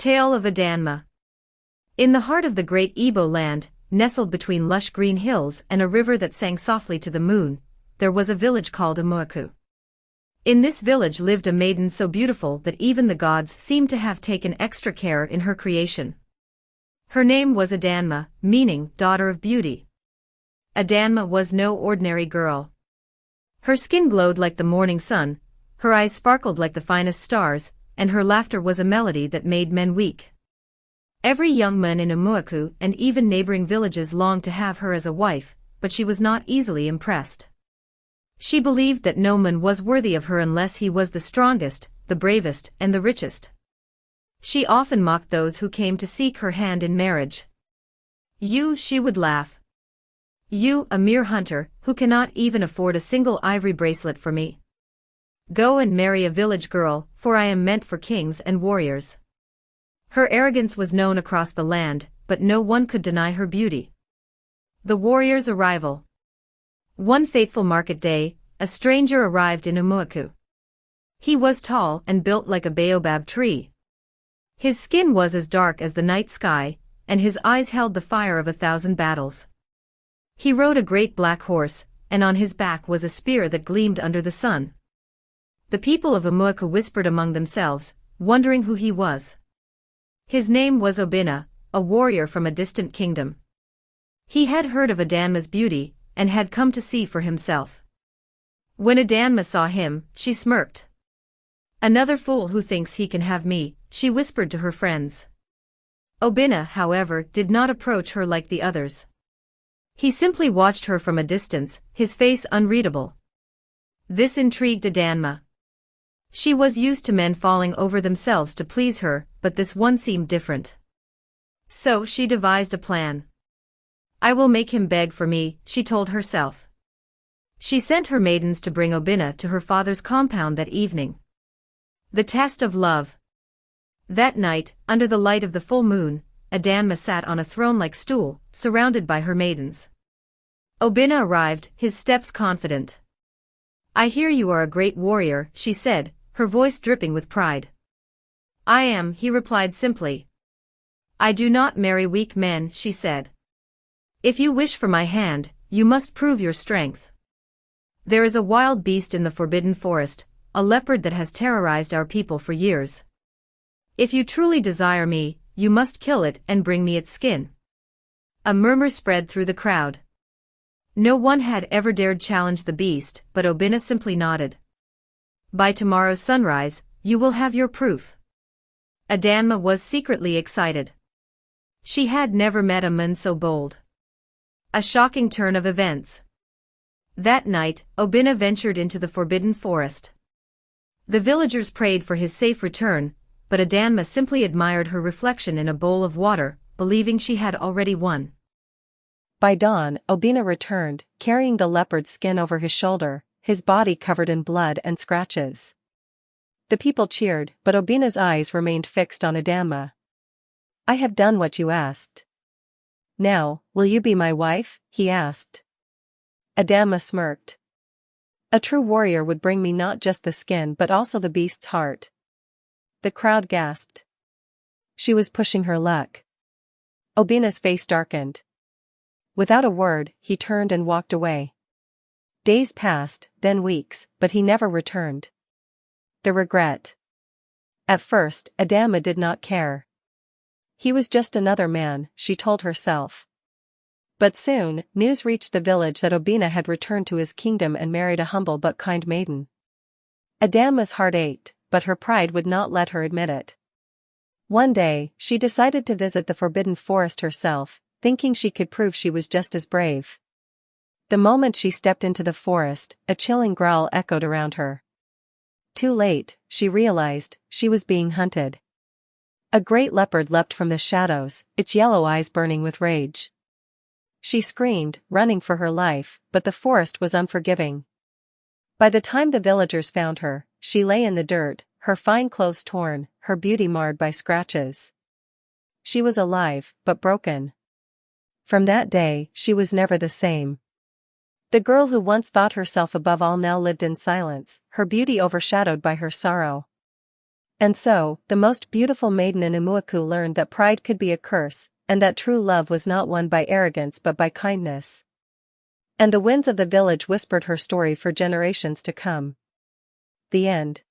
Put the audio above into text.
Tale of Adamma. In the heart of the great Igbo land, nestled between lush green hills and a river that sang softly to the moon, there was a village called Umuaku. In this village lived a maiden so beautiful that even the gods seemed to have taken extra care in her creation. Her name was Adamma, meaning daughter of beauty. Adamma was no ordinary girl. Her skin glowed like the morning sun, her eyes sparkled like the finest stars, and her laughter was a melody that made men weak. Every young man in Umuaku and even neighboring villages longed to have her as a wife, but she was not easily impressed. She believed that no man was worthy of her unless he was the strongest, the bravest, and the richest. She often mocked those who came to seek her hand in marriage. "You," she would laugh. "You, a mere hunter, who cannot even afford a single ivory bracelet for me. Go and marry a village girl, for I am meant for kings and warriors." Her arrogance was known across the land, but no one could deny her beauty. The warrior's arrival. One fateful market day, a stranger arrived in Umuaku. He was tall and built like a baobab tree. His skin was as dark as the night sky, and his eyes held the fire of 1,000 battles. He rode a great black horse, and on his back was a spear that gleamed under the sun. The people of Umuaku whispered among themselves, wondering who he was. His name was Obinna, a warrior from a distant kingdom. He had heard of Adamma's beauty, and had come to see for himself. When Adamma saw him, she smirked. "Another fool who thinks he can have me," she whispered to her friends. Obinna, however, did not approach her like the others. He simply watched her from a distance, his face unreadable. This intrigued Adamma. She was used to men falling over themselves to please her, but this one seemed different. So she devised a plan. "I will make him beg for me," she told herself. She sent her maidens to bring Obinna to her father's compound that evening. The test of love. That night, under the light of the full moon, Adamma sat on a throne-like stool, surrounded by her maidens. Obinna arrived, his steps confident. "I hear you are a great warrior," she said, her voice dripping with pride. "I am," he replied simply. "I do not marry weak men," she said. "If you wish for my hand, you must prove your strength. There is a wild beast in the forbidden forest, a leopard that has terrorized our people for years. If you truly desire me, you must kill it and bring me its skin." A murmur spread through the crowd. No one had ever dared challenge the beast, but Obinna simply nodded. "By tomorrow's sunrise, you will have your proof." Adamma was secretly excited. She had never met a man so bold. A shocking turn of events. That night, Obinna ventured into the forbidden forest. The villagers prayed for his safe return, but Adamma simply admired her reflection in a bowl of water, believing she had already won. By dawn, Obinna returned, carrying the leopard's skin over his shoulder, his body covered in blood and scratches. The people cheered, but Obinna's eyes remained fixed on Adamma. "I have done what you asked. Now, will you be my wife?" he asked. Adamma smirked. "A true warrior would bring me not just the skin but also the beast's heart." The crowd gasped. She was pushing her luck. Obinna's face darkened. Without a word, he turned and walked away. Days passed, then weeks, but he never returned. The regret. At first, Adamma did not care. He was just another man, she told herself. But soon, news reached the village that Obinna had returned to his kingdom and married a humble but kind maiden. Adamma's heart ached, but her pride would not let her admit it. One day, she decided to visit the forbidden forest herself, thinking she could prove she was just as brave. The moment she stepped into the forest, a chilling growl echoed around her. Too late, she realized, she was being hunted. A great leopard leapt from the shadows, its yellow eyes burning with rage. She screamed, running for her life, but the forest was unforgiving. By the time the villagers found her, she lay in the dirt, her fine clothes torn, her beauty marred by scratches. She was alive, but broken. From that day, she was never the same. The girl who once thought herself above all now lived in silence, her beauty overshadowed by her sorrow. And so, the most beautiful maiden in Umuaku learned that pride could be a curse, and that true love was not won by arrogance but by kindness. And the winds of the village whispered her story for generations to come. The end.